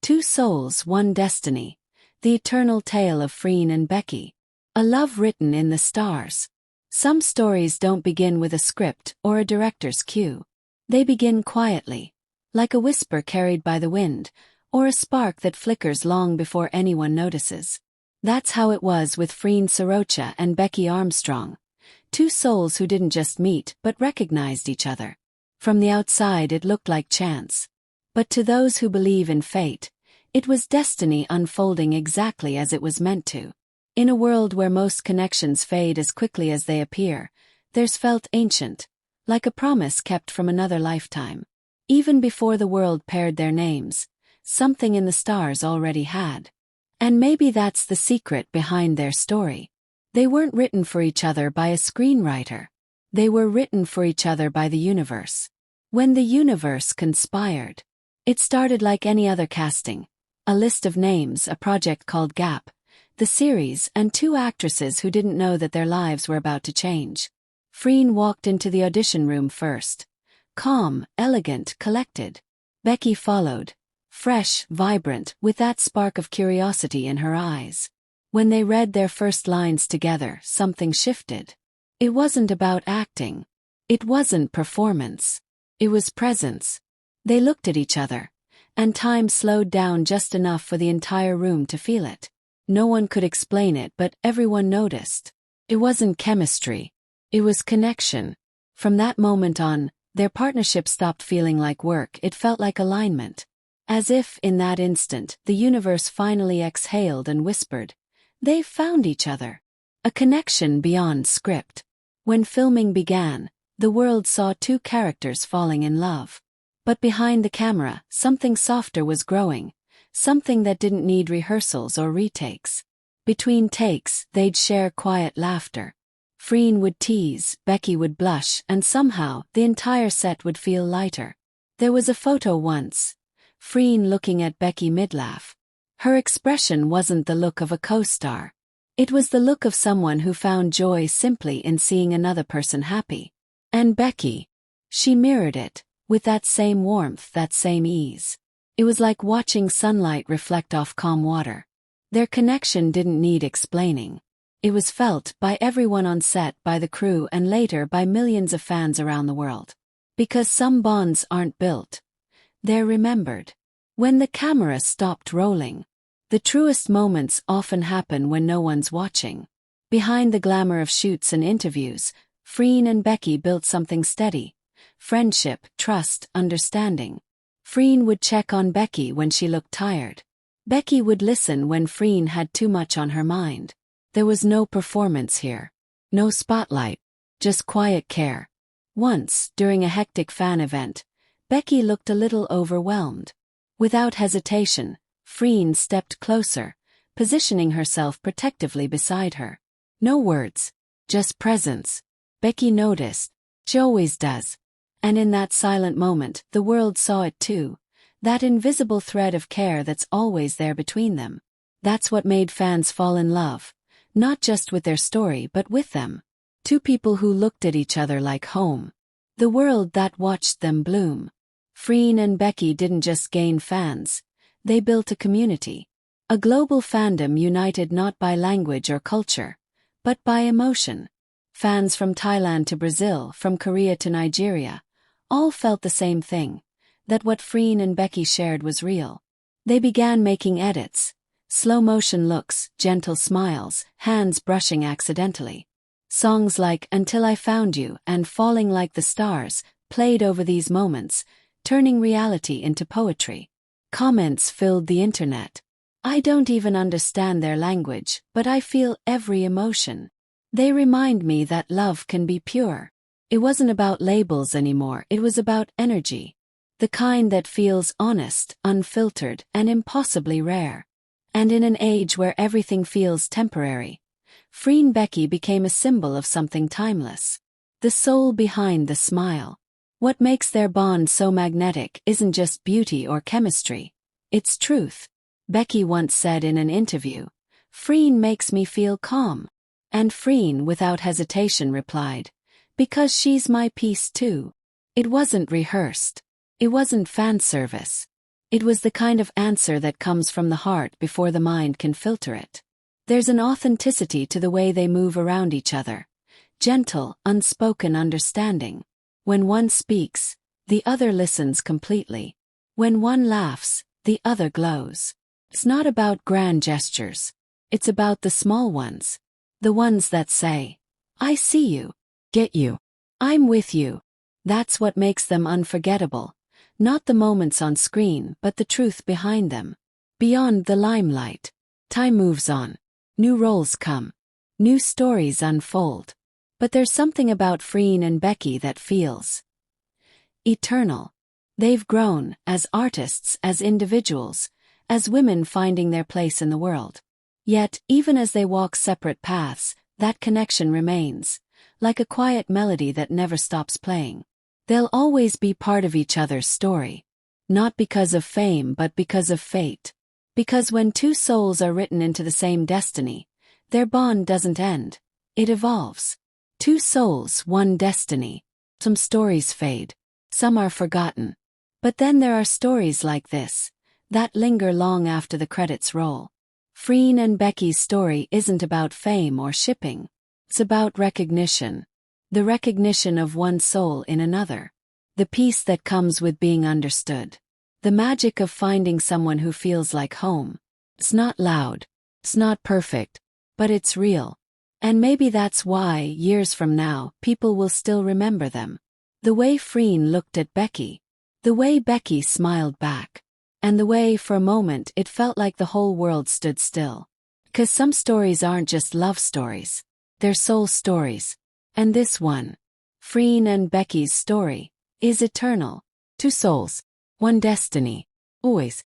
Two souls, one destiny. The eternal tale of Freen and Becky. A love written in the stars. Some stories don't begin with a script or a director's cue. They begin quietly, like a whisper carried by the wind, or a spark that flickers long before anyone notices. That's how it was with Freen Sorocha and Becky Armstrong. Two souls who didn't just meet but recognized each other. From the outside it looked like chance. But to those who believe in fate, it was destiny unfolding exactly as it was meant to. In a world where most connections fade as quickly as they appear, theirs felt ancient, like a promise kept from another lifetime. Even before the world paired their names, something in the stars already had. And maybe that's the secret behind their story. They weren't written for each other by a screenwriter. They were written for each other by the universe. When the universe conspired. It started like any other casting. A list of names, a project called Gap, the series, and two actresses who didn't know that their lives were about to change. Freen walked into the audition room first. Calm, elegant, collected. Becky followed. Fresh, vibrant, with that spark of curiosity in her eyes. When they read their first lines together, something shifted. It wasn't about acting. It wasn't performance. It was presence. They looked at each other, and time slowed down just enough for the entire room to feel it. No one could explain it, but everyone noticed. It wasn't chemistry. It was connection. From that moment on, their partnership stopped feeling like work. It felt like alignment. As if, in that instant, the universe finally exhaled and whispered, "They've found each other." A connection beyond script. When filming began, the world saw two characters falling in love. But behind the camera, something softer was growing, something that didn't need rehearsals or retakes. Between takes, they'd share quiet laughter. Freen would tease, Becky would blush, and somehow, the entire set would feel lighter. There was a photo once. Freen looking at Becky mid-laugh. Her expression wasn't the look of a co-star. It was the look of someone who found joy simply in seeing another person happy. And Becky. She mirrored it, with that same warmth, that same ease. It was like watching sunlight reflect off calm water. Their connection didn't need explaining. It was felt by everyone on set, by the crew, and later by millions of fans around the world. Because some bonds aren't built. They're remembered. When the camera stopped rolling. The truest moments often happen when no one's watching. Behind the glamour of shoots and interviews, Freen and Becky built something steady. Friendship, trust, understanding. Freen would check on Becky when she looked tired. Becky would listen when Freen had too much on her mind. There was no performance here. No spotlight. Just quiet care. Once, during a hectic fan event, Becky looked a little overwhelmed. Without hesitation, Freen stepped closer, positioning herself protectively beside her. No words, just presence. Becky noticed. She always does. And in that silent moment, the world saw it too. That invisible thread of care that's always there between them. That's what made fans fall in love. Not just with their story but with them. Two people who looked at each other like home. The world that watched them bloom. Freen and Becky didn't just gain fans. They built a community. A global fandom united not by language or culture, but by emotion. Fans from Thailand to Brazil, from Korea to Nigeria, all felt the same thing, that what Freen and Becky shared was real. They began making edits. Slow-motion looks, gentle smiles, hands brushing accidentally. Songs like "Until I Found You" and "Falling Like the Stars" played over these moments, turning reality into poetry. Comments filled the internet. "I don't even understand their language, but I feel every emotion. They remind me that love can be pure." It wasn't about labels anymore, it was about energy. The kind that feels honest, unfiltered, and impossibly rare. And in an age where everything feels temporary, Freen Becky became a symbol of something timeless. The soul behind the smile. What makes their bond so magnetic isn't just beauty or chemistry. It's truth. Becky once said in an interview, "Freen makes me feel calm." And Freen without hesitation replied, "Because she's my piece too." It wasn't rehearsed. It wasn't fan service. It was the kind of answer that comes from the heart before the mind can filter it. There's an authenticity to the way they move around each other. Gentle, unspoken understanding. When one speaks, the other listens completely. When one laughs, the other glows. It's not about grand gestures. It's about the small ones. The ones that say, I see you. Get you. I'm with you. That's what makes them unforgettable. Not the moments on screen, but the truth behind them. Beyond the limelight. Time moves on. New roles come. New stories unfold. But there's something about Freen and Becky that feels eternal. They've grown, as artists, as individuals, as women finding their place in the world. Yet, even as they walk separate paths, that connection remains, like a quiet melody that never stops playing. They'll always be part of each other's story. Not because of fame but because of fate. Because when two souls are written into the same destiny, their bond doesn't end. It evolves. Two souls, one destiny. Some stories fade. Some are forgotten. But then there are stories like this, that linger long after the credits roll. Freen and Becky's story isn't about fame or shipping. It's about recognition. The recognition of one soul in another. The peace that comes with being understood. The magic of finding someone who feels like home. It's not loud. It's not perfect. But it's real. And maybe that's why, years from now, people will still remember them. The way Freen looked at Becky. The way Becky smiled back. And the way, for a moment, it felt like the whole world stood still. 'Cause some stories aren't just love stories. They're soul stories. And this one, Freen and Becky's story, is eternal. Two souls, one destiny. Always.